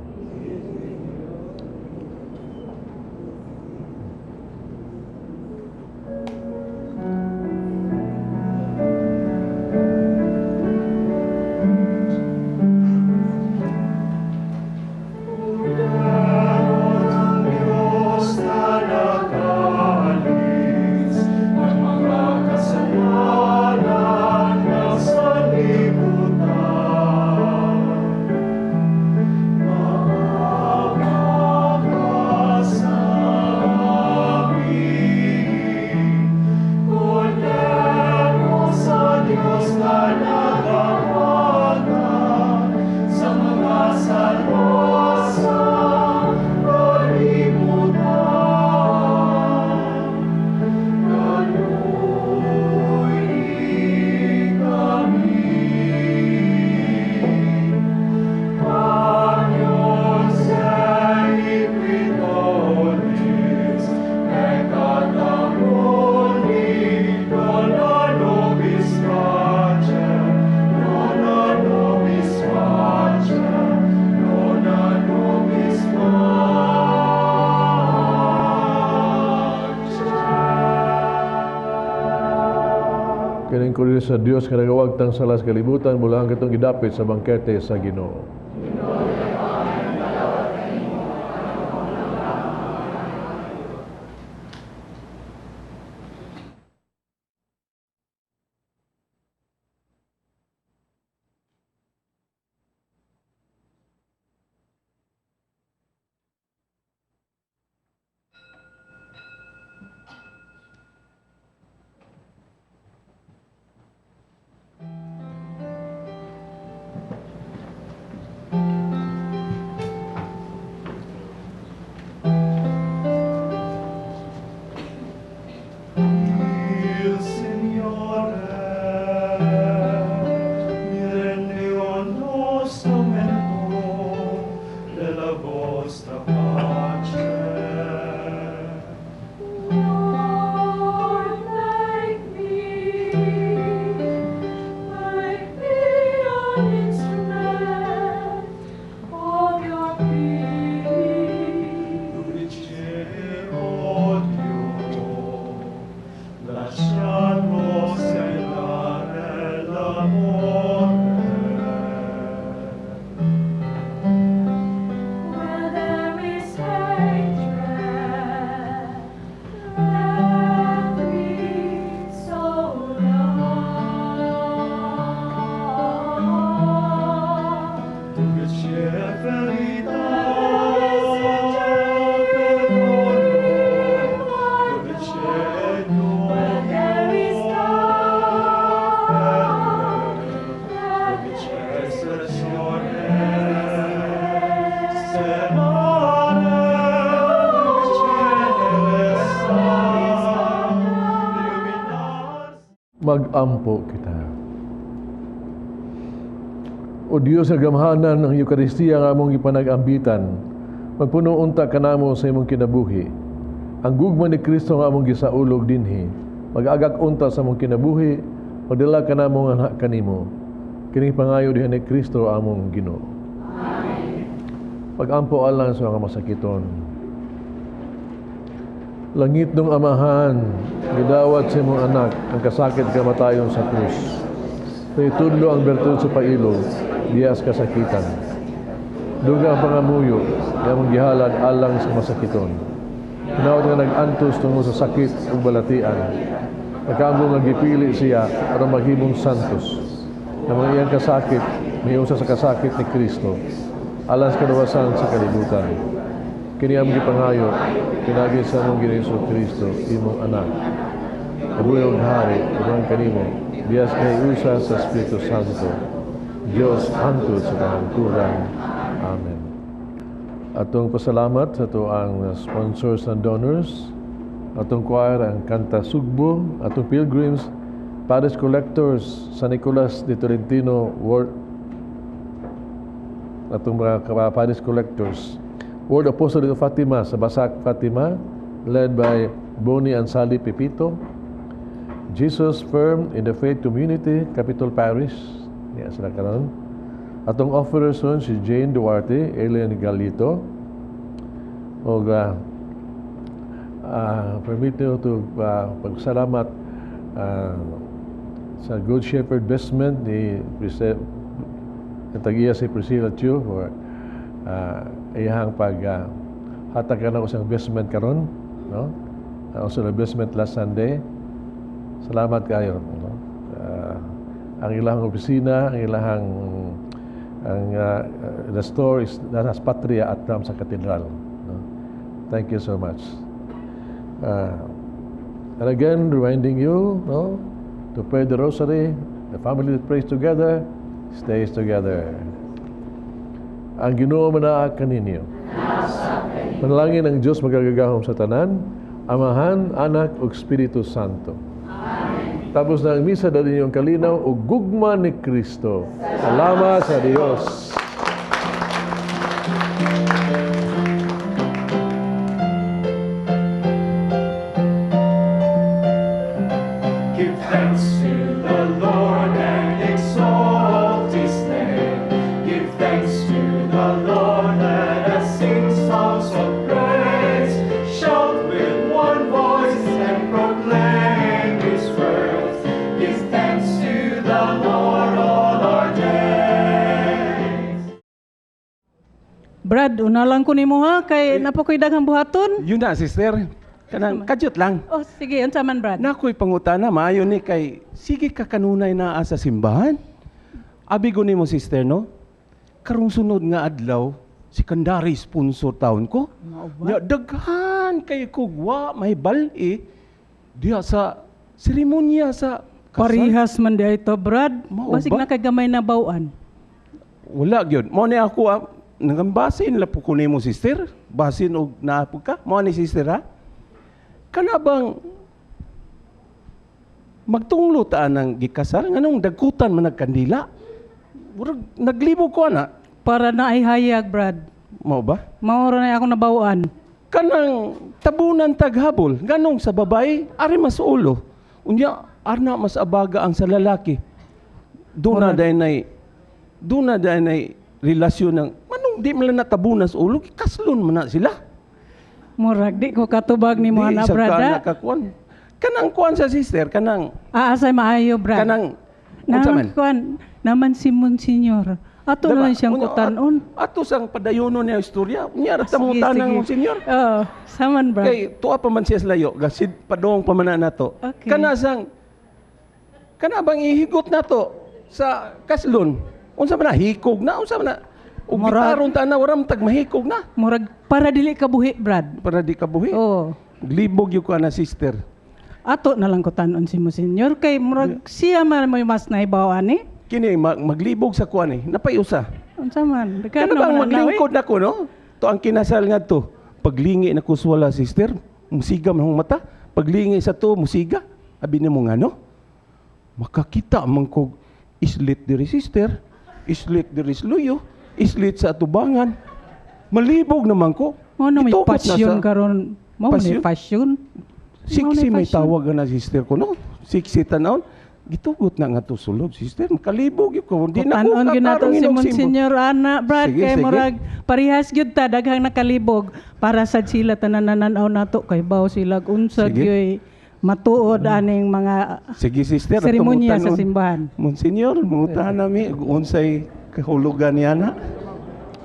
Kining ko sa Dios nga nagawag tang salas kalibutan, mula ang katong gidapit sa bangkete sa Ginoo. Mag-ampo kita. O Diyos, nagamhanan ng Eukaristiya nga among ipanag-ambitan, magpuno unta kanamo sa imong kinabuhi. Ang gugma ni Kristo nga among gisaulog dinhi, mag-agak unta sa among kinabuhi, magdala kanamo nga anak kanimo. Kining pangayo diha ni Kristo among Ginoo. Amen. Pag-ampo alang sa mga masakiton. Langit ng Amahan, gidawat sa imong anak ang kasakit kamatayon sa krus. Tudlo ang bertud sa pailog, diyas kasakitan. Duga ang pangamuyo, yamong gihalad alang sa masakiton. Hinawat nga nag-antos tungo sa sakit ug balatian. Nagkaambo nga gipili siya para maghimong santos. Na mga iyang kasakit, may usa sa kasakit ni Kristo. Alang sa kadawasan sa kalibutan. Kini ang gipangayo, pinagi sa mong Ginoong Kristo, imong anak. Kabuhi og hari, ubang kanimo, diyas kay usa sa Espiritu Santo. Dios hangtod sa kahangturan. Amen. Atong pasalamat sa ang sponsors and donors, atong choir ang Kanta Sugbo, atong pilgrims, parish collectors, San Nicolas de Tolentino, atong mga parish collectors, World Apostolic of Fatima sa Basak, Fatima, led by Boni Ansali Pepito, Jesus Firm in the Faith Community, Capitol Parish, niya sila karon. Atong offerers nun si Jane Duarte, Elian Galito, o permit nyo to pagsalamat sa Good Shepherd Vestment ni tagiya si Priscilla Chu for iyang hatagan ako sa investment karon, no? Also the investment last Sunday. Salamat kayo, no? Ang ilang opisina, ang ilang the store is nasa Patria at sa katedral, no? Thank you so much. And again, reminding you, no, to pray the rosary. The family that prays together stays together. Ang Ginoo manaa kaninyo. Manalangin ang Diyos magagagahom sa tanan, Amahan, Anak ug Espiritu Santo. Amen. Tapos na ang misa dali ninyong kalinaw ug gugma ni Kristo. Salamat sa Dios. Give thanks to the Lord and exalt His name. Give thanks to the Lord, let us sing songs of praise. Shout with one voice and proclaim His words. Give thanks to the Lord all our days. Brad, unalang ko nimo ha kay napakoy daghang buhaton. Yun na, sister. Kanang kadyot lang. Oh, sige, unsa man Brad? Nakoy pangutana, maayo ni kay, sige ka kanunay na sa simbahan. Abi ko nimo, sister, no? Karong sunod nga adlaw, si Kandari sponsor taon ko. Nya daghan kay kugwa may bal-i diha sa seremonya sa kasal. Parihas man di ito, Brad. Mao Basig ba? na kay gamay na bawaan. Wala gyud. Mo ni ako nangambasin la po ko nimo, sister. Basin og naapog ka. Mo ni sister ha. Kana bang magtunglo ta nang gikasal nganong dagkutan man nagkandila? Murag naglibog ko ana. Para na ay hayag, Brad. Mao ba? Maura na ako nabawaan. Kanang tabunan taghabol ganong sa babae ari mas ulo. Unya arna mas abaga ang sa lalaki. Duna daynay relasyon ng manong di man natabunan sa ulo kaslon man na sila. Murag, di ko katubag ni mo na, Brad. Kanang kuan sa sister, kanang... Aasay maayo, Brad. Kanang... Unsa man? Kuan, naman si Monsignor. Ato Diba? na siyang kutanon. Ato sang padayono niya istorya. Unya, rata mo tanang mo, senyor. Oo, saman, Brad. Kay, tuwa pa man siya sa layo. Gasid padong pamana na to. Okay. Kana bang ihigot na to sa kaslon? Unsa man na, hikog na? Unsa man na? Ug gitaron ta na, waram tag mahikog na. Murag, para dili kabuhi, Brad. Para di kabuhi. Oo. Libog yung ka na, sister. Ato na lang kutanon si Monsignor. Kay murag, siya man may mas naibawaan eh. Kini, maglibog sa kuan eh. Napayusa. Unsa man. Kano bang maglingkod na ko, no? To ang kinasal nga to. Paglingi na kuswala, sister, musiga man ang mata. Paglingi sa to, musiga. Abi na mo nga, no? Makakita man ko islit diri, sister. Islit diri sluyo. Islit sa atubangan. Malibog naman ko. Mo na may Itukot passion karon. Mo may Pasyon? passion. Siksi may passion. tawag na sister ko, no? Siksi tanaw. gitugot na nga to sulod, sister. Makalibog yun ko. Hindi na ko Tanon gyud nato si Monsignor Ana, Brad, Sige, kay sige. murag parehas gyud ta daghang nakalibog para sad sila tanan nananaw nato kay baw sila unsag Sige. gyoy matuod aning mga Sige, sister. seremonya tumutan sa nun. simbahan. Monsignor, mutahan namin. Unsay kahulugan niya na.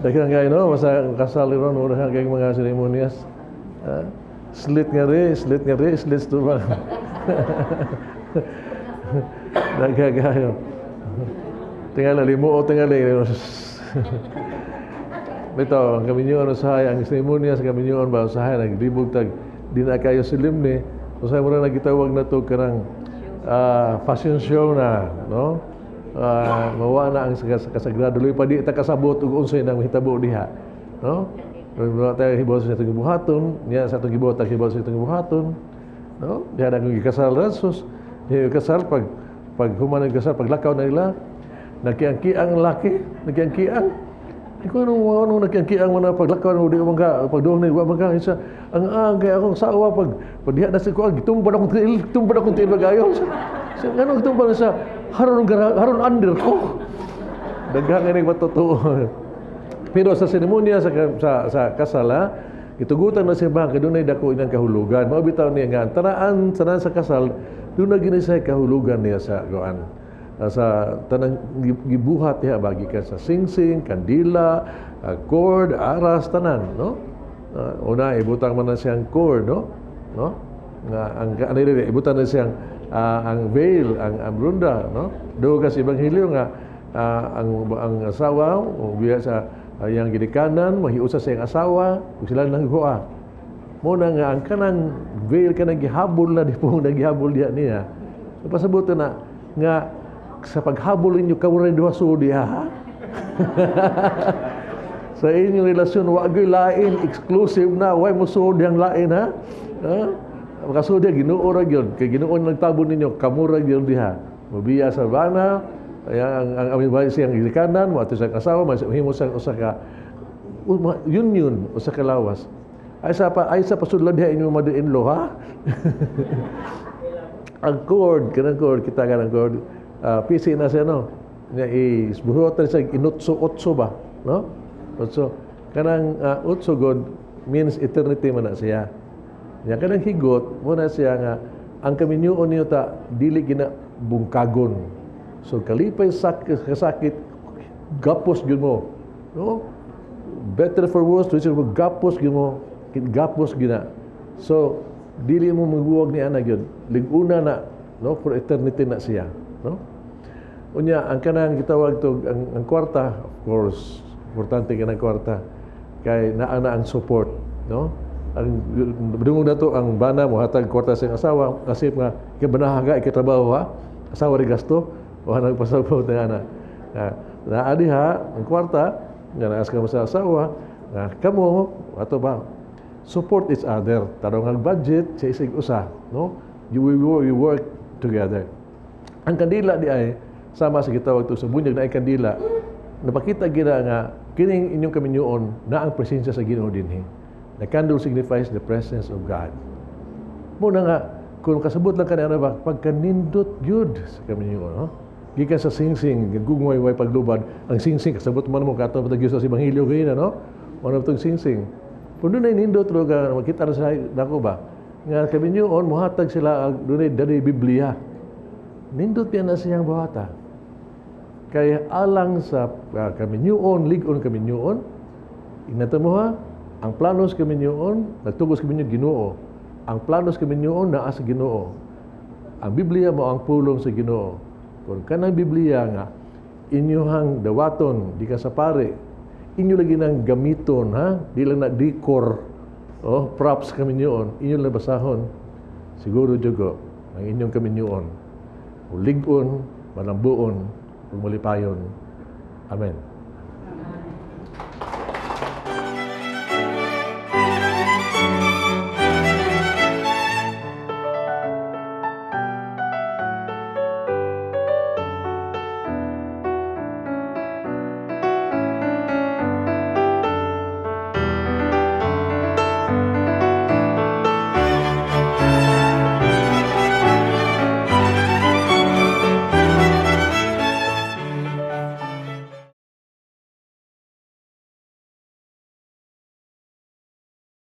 Daghang kay no, masa kasal ron ura kay mga seremonyas. Slit nga rin, slit to ba? Daghang kayo. Tingala limo o tingala. Ito, ang kaminyoon usahay, ang seremonyas kaminyoon ba usahay naglibog tag di na kayo solemne. Usahay mo na nagitawag na to karang fashion show na, no? Mawa na ang kasagrado luy pa di ta kasabot ug unsay nang hitabo diha, no? Wala tayo hibaw sa itong buhaton, niya sa itong gibuhat, hibaw sa itong buhaton, no? Diha na kung ikasal rasos, diha ikasal pag human ang kasal, paglakaw na nila, nagkiang-kiang laki, nagkiang-kiang. Ikaw anong nagkiang-kiang mo na paglakaw na di ka mangka, pagduong na iwa mangka, isa, ang kaya akong sawa, pag diha na sa kuwan, tumbad akong tiil magayon. Sa ganun, tumbad na sa, haron under ko. Daghang nga matotoo. Pero sa seremonya sa kasal, itugutan na siya ba, doon ay dako inang kahulugan. Maubitaw niya nga, tanaan sa kasal, doon na ginisay kahulugan niya sa goan. Sa tanang gibuhat niya, bagi ka sa singsing, kandila, cord, aras, tanan, no? Una, ibutang man na siyang cord, no? Ibutang na siyang ang veil, ang brunda, no? Doon kasi Ebanghelyo nga, ang asawa, biya sa yang gidikanan, mahiusa sa iyang asawa, kung sila nangguha. Muna nga, ang kanang veil ka naghihabol na, di po naghihabol niya. Pasabot na, nga, sa paghabol ninyo, kamuray duha sudi, ha? Sa inyong relasyon, wagay lain, exclusive na, why mo sudi ang lain, ha? Makasudi, ginoo ra yun. Kaya ginoo na nagtabon ninyo, kamura yun diha. Mabiya sa bana, ang amin bahay siyang gilikanan, mo ato sa kasawa, mahimo sa usa ka union, usa ka lawas. Ay sa pasudlan diha inyong mother-in-law, ha? Ang cord, kanang cord, kita kanang cord, PC na siya, no? Nga isbuhotan siya, inutso ba? No? Utso. Kanang utso God means eternity man na siya. Nga kanang higot, muna siya nga, ang kaminyoon niyo ta, dili gina bungkagon. So kalipay kasakit, gapos yun mo. No? Better for worse, which is gapos yun mo, gapos gina. So, dili mo magbuwag ni anak yun. Liguna na, no? For eternity na siya. No? Unya, ang kanang gitawag to, ang kwarta, of course, importante ka ng kwarta, kay naa na ang support. No? Ang dungog na to, ang bana mo, hatag kwarta sa asawa, kasip nga, ikabanahaga, ikatrabaho ha, asawa rin gasto, o nagpasabot na anak. Naadi ha, ang kwarta, nga naas ka mo sa asawa, kamo, ato ba, support each other. Tarong ang budget, sa isig usa, no? You work together. Ang kandila di ay, sama sa gitawag to sa bunyag na ay kandila, napakita gina nga, kining inyong kaminyoon na ang presensya sa Ginoo dinhi. The candle signifies the presence of God. Muna nga, kung kasabot lang kanina ba, pagkanindot yun sa kaminyoon, no? Gikan sa singsing, gugmoy-way paglubad, ang singsing, kasabot man mo kato patag-Diyos sa Ebanghelyo kayo na, no? Ano itong singsing? Kung doon ay nindot, makita na sa dako ba? Nga kaminyoon, muhatag sila, doon ay dari Biblia. Nindot yan na siyang bawata. Kaya alang sa kaminyoon, ligon kaminyoon, ingatan mo ha, ang planos kaminyoon, nagtugos kaminyoon Ginoo. Ang planos kaminyoon naa sa Ginoo. Ang Biblia mo ang pulong sa Ginoo. Kung kanang Biblia nga, inyohang dawaton, di ka sa pare, inyo lagi ng gamiton, ha? Di lang na decor, props kaminyoon, inyo lang basahon. Siguro, Diyogo, ang inyong kaminyoon, uligon, malambuon, malipayon. Amen.